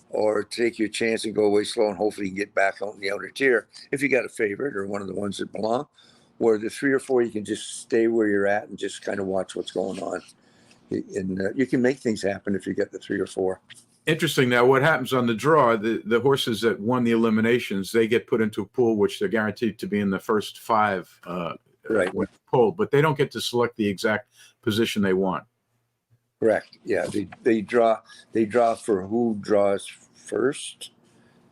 or take your chance and go away slow and hopefully you can get back out in the outer tier if you got a favorite or one of the ones that belong. Or the 3 or 4, you can just stay where you're at and just kind of watch what's going on. And you can make things happen if you get the 3 or 4. Interesting. Now, what happens on the draw, the horses that won the eliminations, they get put into a pool which they're guaranteed to be in the first 5 right. When pulled, but they don't get to select the exact position they want. Correct. Yeah, they draw for who draws first,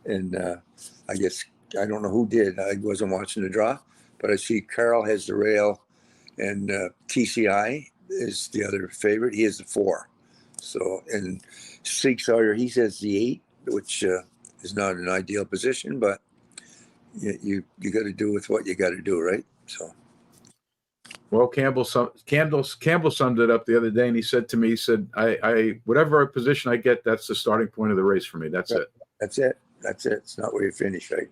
and I guess I don't know who did. I wasn't watching the draw, but I see Carl has the rail, and TCI is the other favorite. He has the 4. So, and Sig Sawyer, he says the 8, which is not an ideal position, but you got to do with what you got to do, right? So. Well, Campbell summed it up the other day, and he said to me, I whatever position I get, that's the starting point of the race for me. That's right. It. That's it. It's not where you finish, right?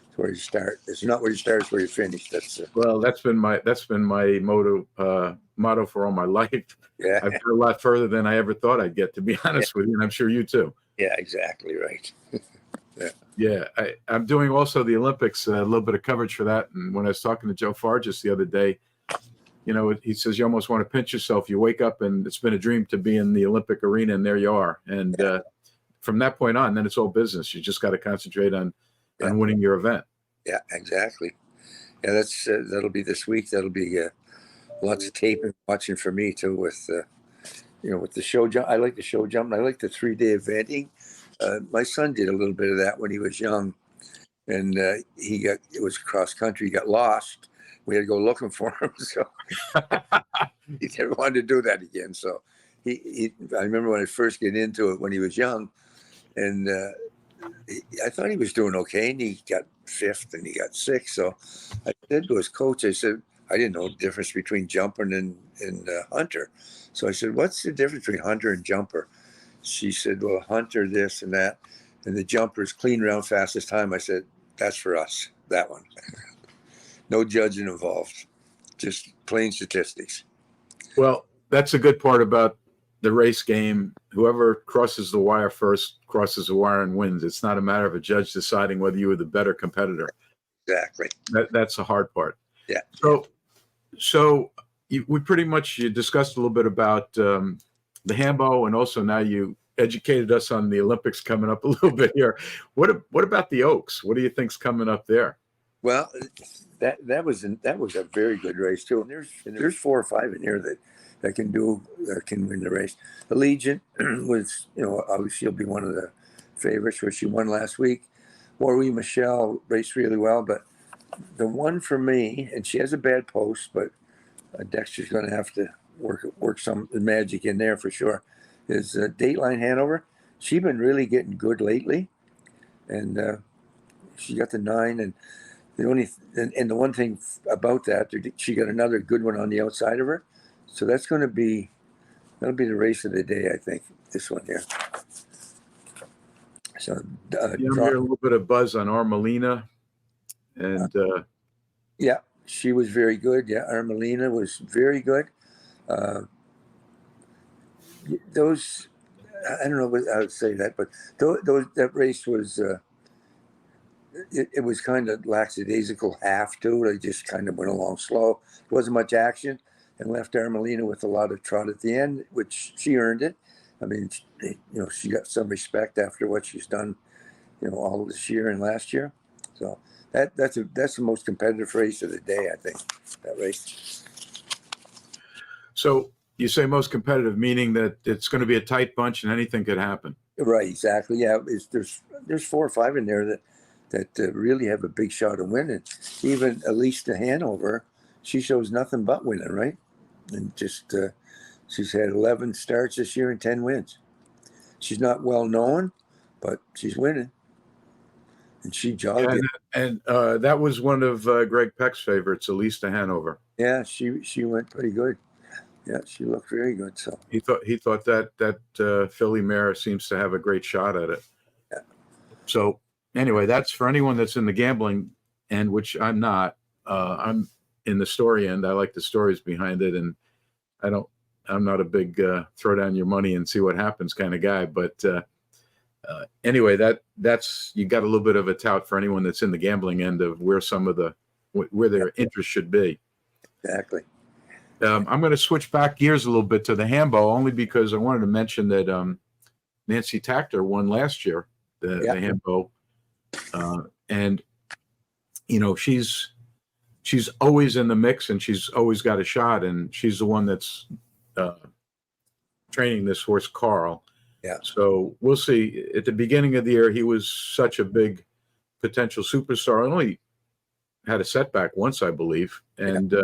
It's where you start. It's not where you start, it's where you finish. Well, that's been my motto for all my life. Yeah. I've got a lot further than I ever thought I'd get, to be honest with you, and I'm sure you too. Yeah, exactly right. Yeah, I'm doing also the Olympics, a little bit of coverage for that. And when I was talking to Joe Fargas the other day, he says you almost want to pinch yourself. You wake up and it's been a dream to be in the Olympic arena, and there you are. And from that point on, then it's all business. You just got to concentrate on winning your event. Yeah, exactly. Yeah, that'll be this week. That'll be lots of tape and watching for me too. With with the show jump. I like the show jump. I like the 3-day eventing. My son did a little bit of that when he was young, and it was cross country. He got lost. We had to go looking for him, so he never wanted to do that again. So I remember when I first get into it when he was young, and I thought he was doing okay, and he got fifth and he got sixth. So I said to his coach, I said, I didn't know the difference between Jumper and Hunter. So I said, what's the difference between Hunter and Jumper? She said, well, Hunter this and that, and the Jumper's clean round fastest time. I said, that's for us, that one. No judging involved, just plain statistics. Well, that's a good part about the race game. Whoever crosses the wire first crosses the wire and wins. It's not a matter of a judge deciding whether you were the better competitor. Exactly. That's the hard part. Yeah. So we pretty much, you discussed a little bit about the Hambo, and also now you educated us on the Olympics coming up a little bit here. What about the Oaks? What do you think's coming up there? Well, that was a very good race too. And there's 4 or 5 in here that can win the race. Allegiant was, obviously she'll be one of the favorites, where she won last week. Maureen Michelle raced really well, but the one for me, and she has a bad post, but Dexter's going to have to work some magic in there for sure, is Dateline Hanover. She's been really getting good lately, and she got the 9. And the one thing about that, she got another good one on the outside of her. So that'll be the race of the day, I think. This one here. So I'm hearing a little bit of buzz on Armelina, and yeah, she was very good. Yeah, Armelina was very good. Those, I don't know what I would say that, but that race was. It was kind of lackadaisical half too. They just kind of went along slow. There wasn't much action, and left Armelina with a lot of trot at the end, which she earned it. I mean, she got some respect after what she's done, all this year and last year. So that's the most competitive race of the day, I think, that race. So you say most competitive, meaning that it's going to be a tight bunch and anything could happen. Right, exactly. Yeah, there's 4 or 5 in there that really have a big shot of winning. Even Elise de Hanover, she shows nothing but winning, right? And just she's had 11 starts this year and 10 wins. She's not well known, but she's winning. And she jogged it. And that was one of Greg Peck's favorites, Elise de Hanover. Yeah, she went pretty good. Yeah, she looked very good. So he thought that filly mare seems to have a great shot at it. Yeah. So anyway, that's for anyone that's in the gambling end, which I'm not. I'm in the story end. I like the stories behind it, and I'm not a big throw down your money and see what happens kind of guy. But anyway, that's you got a little bit of a tout for anyone that's in the gambling end of where their interest should be. Exactly. I'm going to switch back gears a little bit to the Hambo, only because I wanted to mention that Nancy Tactor won last year, the Hambo. And she's always in the mix, and she's always got a shot, and she's the one that's training this horse, Carl. Yeah. So we'll see. At the beginning of the year, he was such a big potential superstar. Only had a setback once, I believe, and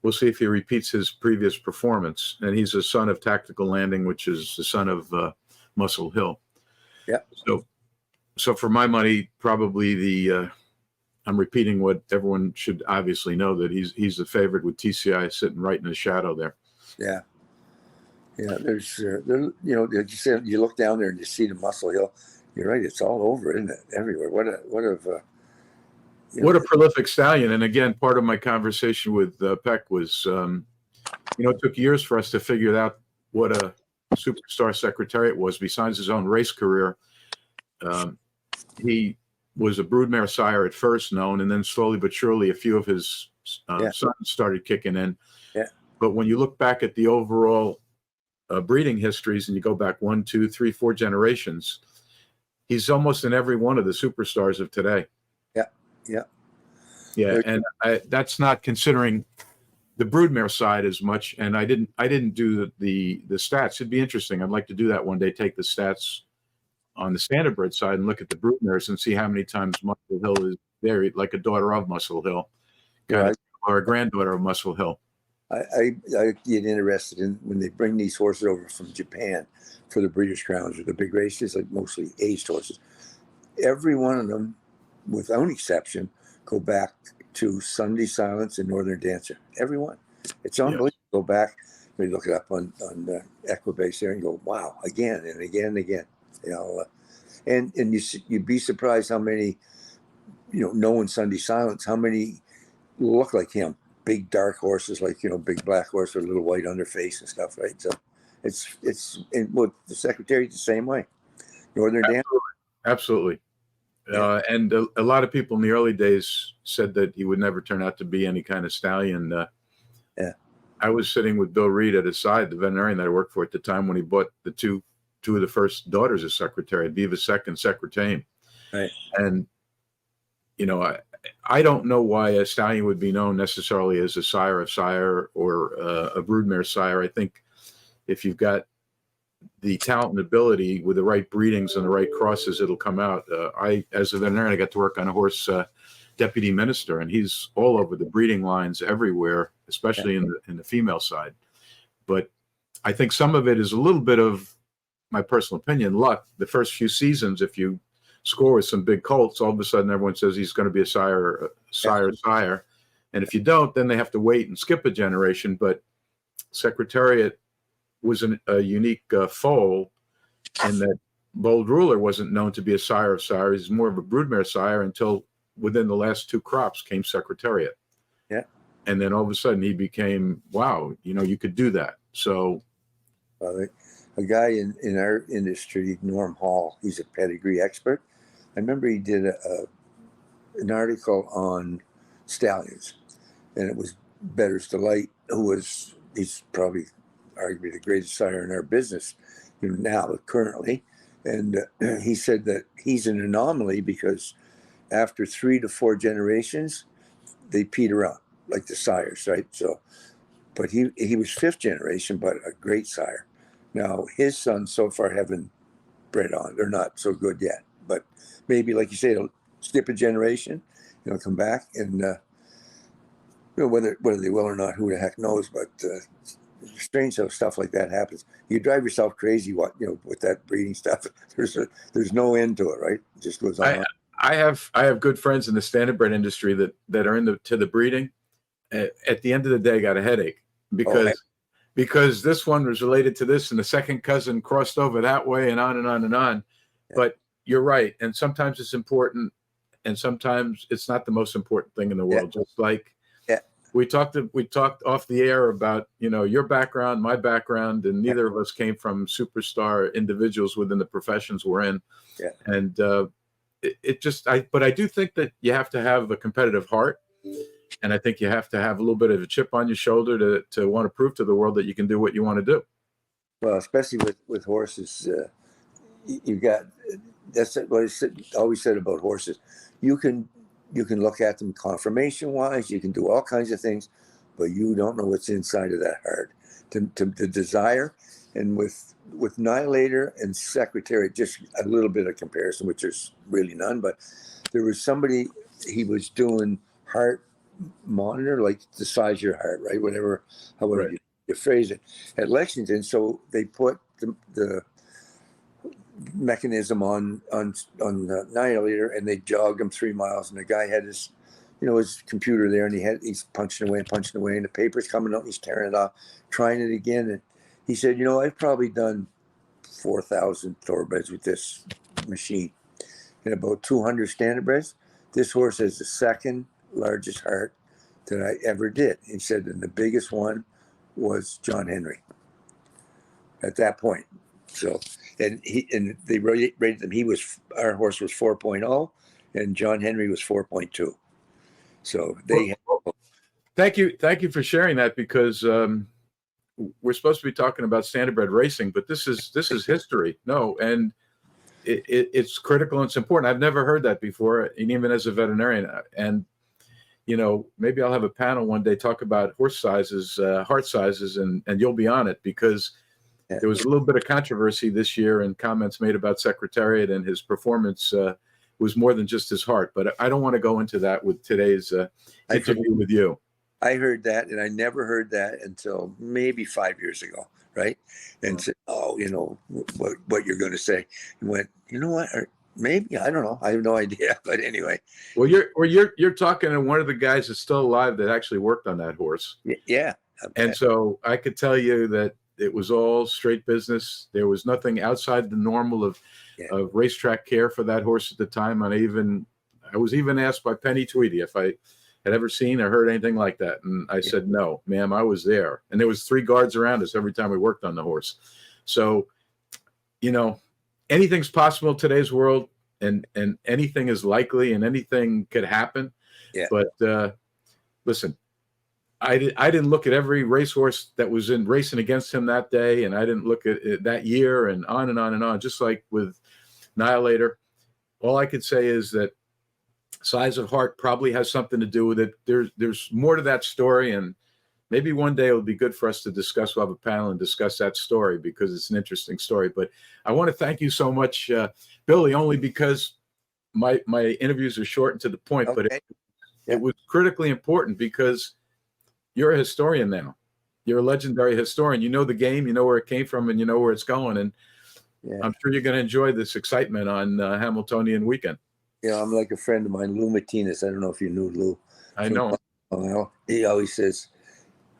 we'll see if he repeats his previous performance. And he's a son of Tactical Landing, which is the son of Muscle Hill. Yeah. So for my money, probably I'm repeating what everyone should obviously know, that he's the favorite with TCI sitting right in the shadow there. Yeah. Yeah. There's, you look down there and you see the Muscle Hill. You're right. It's all over, isn't it? Everywhere. What a prolific stallion. And again, part of my conversation with Peck was, it took years for us to figure out what a superstar secretariat was besides his own race career. He was a broodmare sire at first known, and then slowly but surely a few of his sons started kicking in. Yeah. But when you look back at the overall breeding histories and you go back 1, 2, 3, 4 generations, he's almost in every one of the superstars of today. Yeah, and that's not considering the broodmare side as much. And I didn't do the stats. It'd be interesting. I'd like to do that one day. Take the stats on the standardbred side and look at the broodmares and see how many times Muscle Hill is there, like a daughter of Muscle Hill, or a granddaughter of Muscle Hill. I get interested in when they bring these horses over from Japan for the Breeders' Crowns or the big races, like mostly aged horses. Every one of them, without exception, go back to Sunday Silence and Northern Dancer. Every one. It's unbelievable. Go back, you look it up on Equibase there and go, wow, again and again and again. You know, and you'd be surprised how many, knowing Sunday Silence, how many look like him. Big dark horses, like big black horse with a little white underface and stuff, right? So it's and with the Secretary the same way. Northern Dancer. Absolutely. Yeah. And a lot of people in the early days said that he would never turn out to be any kind of stallion. Yeah. I was sitting with Bill Reed at his side, the veterinarian that I worked for at the time, when he bought the two of the first daughters of Secretary, Viva Sec and Secretame. Right. And, I don't know why a stallion would be known necessarily as a sire of sire or a broodmare sire. I think if you've got the talent and ability with the right breedings and the right crosses, it'll come out. As a veterinarian, I got to work on a horse deputy minister, and he's all over the breeding lines everywhere, especially in the female side. But I think some of it is a little bit of, my personal opinion, luck. The first few seasons, if you score with some big colts, all of a sudden everyone says he's going to be a sire. And if you don't, then they have to wait and skip a generation. But Secretariat was a unique foal in that Bold Ruler wasn't known to be a sire of sires. He's more of a broodmare sire until within the last two crops came Secretariat. Yeah. And then all of a sudden he became, wow, you could do that. So a guy in our industry, Norm Hall, he's a pedigree expert. I remember he did an article on stallions, and it was Bettor's Delight, he's probably arguably the greatest sire in our business now, currently. And he said that he's an anomaly because after 3 to 4 generations, they peter out like the sires, right? So, but he was 5th generation, but a great sire. Now his sons so far haven't bred on; they're not so good yet. But maybe, like you say, it'll skip a generation, come back, and whether they will or not, who the heck knows? But strange how stuff like that happens. You drive yourself crazy, with that breeding stuff. There's no end to it, right? It just goes on. I have good friends in the standard bred industry that are into the breeding. At the end of the day, got a headache because this one was related to this, and the second cousin crossed over that way, and on and on and on. Yeah. But you're right, and sometimes it's important, and sometimes it's not the most important thing in the world. Yeah. Just like we talked off the air about your background, my background, and neither of us came from superstar individuals within the professions we're in. Yeah. And but I do think that you have to have a competitive heart. And I think you have to have a little bit of a chip on your shoulder to want to prove to the world that you can do what you want to do. Well, especially with horses, that's what I always said about horses. You can look at them conformation wise. You can do all kinds of things, but you don't know what's inside of that heart. To the desire, and with Nihilator and Secretary, just a little bit of comparison, which is really none. But there was somebody, he was doing heart monitor, like the size of your heart, right? However right. You phrase it, at Lexington. So they put the mechanism on the Nihilator, and they jogged him 3 miles, and the guy had his computer there, and he's punching away, and the paper's coming out, he's tearing it off, trying it again, and he said, I've probably done 4,000 thoroughbreds with this machine, and about 200 standardbreds. This horse has the second largest heart that I ever did. He said, and the biggest one was John Henry at that point. So, and they rated him. Our horse was 4.0, and John Henry was 4.2. So they. Thank you for sharing that, because we're supposed to be talking about standardbred racing, but this is history. No, and it's critical and it's important. I've never heard that before, and even as a veterinarian. And maybe I'll have a panel one day talk about horse sizes, heart sizes, and you'll be on it, because there was a little bit of controversy this year and comments made about Secretariat, and his performance was more than just his heart. But I don't want to go into that with today's interview with you. I heard that, and I never heard that until maybe 5 years ago, right? And said, "Oh, you know what you're going to say," and went, "You know what? Or maybe I don't know. I have no idea." But anyway, Well, you're talking to one of the guys that's still alive that actually worked on that horse. yeah. And so I could tell you that it was all straight business. There was nothing outside the normal of racetrack care for that horse at the time. And I was even asked by Penny Tweedy if I had ever seen or heard anything like that. And I said, no, ma'am, I was there. And there was 3 guards around us every time we worked on the horse. So, you know, anything's possible in today's world, and anything is likely, and anything could happen. Yeah. But listen, I didn't look at every racehorse that was in racing against him that day, and I didn't look at it that year, and on and on and on. Just like with Annihilator, all I could say is that size of heart probably has something to do with it. There's more to that story, and maybe one day it'll be good for us to discuss. We'll have a panel and discuss that story because it's an interesting story. But I want to thank you so much, Billy, only because my interviews are short and to the point. Okay. But it was critically important because you're a historian now. You're a legendary historian. You know the game, you know where it came from, and you know where it's going. And I'm sure you're going to enjoy this excitement on Hambletonian weekend. Yeah, I'm like a friend of mine, Lou Martinez. I don't know if you knew Lou. I know. He always says,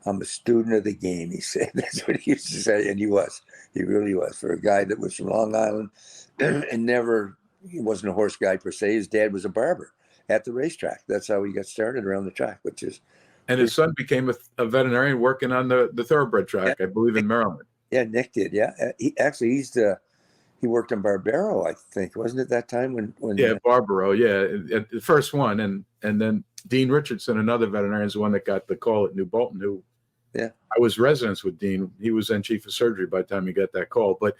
"I'm a student of the game," he said. That's what he used to say. And he was. He really was. For a guy that was from Long Island and he wasn't a horse guy per se. His dad was a barber at the racetrack. That's how he got started around the track, which is. And his son became a veterinarian working on the thoroughbred track, I believe, in Maryland. Yeah, Nick did. Yeah. He worked on Barbaro, I think. Wasn't it that time when Barbaro, the first one. And then Dean Richardson, another veterinarian, is the one that got the call at New Bolton, who I was residence with Dean. He was then chief of surgery by the time he got that call. But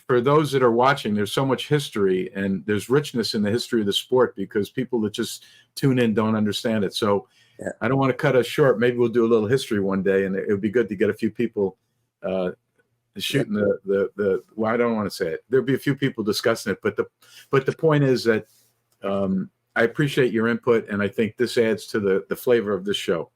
for those that are watching, there's so much history and there's richness in the history of the sport because people that just tune in don't understand it. So I don't want to cut us short. Maybe we'll do a little history one day, and it would be good to get a few people shooting well, I don't want to say it. There'll be a few people discussing it, but the point is that I appreciate your input, and I think this adds to the flavor of this show.